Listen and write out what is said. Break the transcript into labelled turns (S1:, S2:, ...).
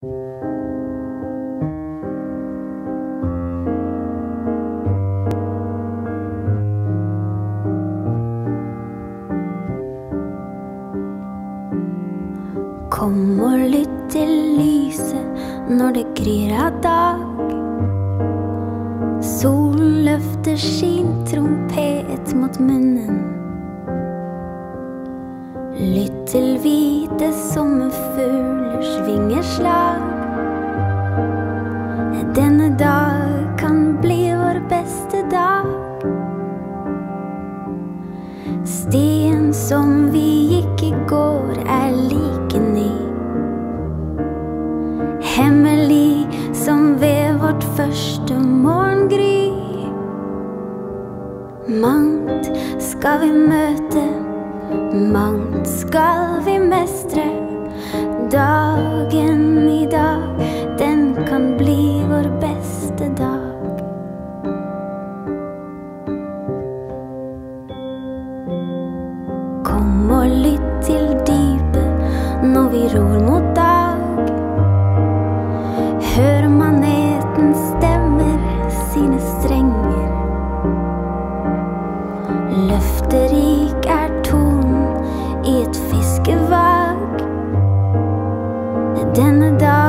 S1: Kom og lytt til lyset når det gryr av dag. Solen løfter sin trompet mot munnen. Lytt til hvite sommerfuglers vingeslag. Denne dag kan bli vår beste dag. Stien som vi gikk i går like ny. Hemmelig som ved vårt første morgengry. Mangt skal vi møte, mangt skal vi mestre. Dagen i dag, den kan bli vår beste dag. Kom og lytt til dypet når vi ror mot dag. Hør maneten stemmer sine strenger. Løfterik tonen i et fiskevag. Denne dag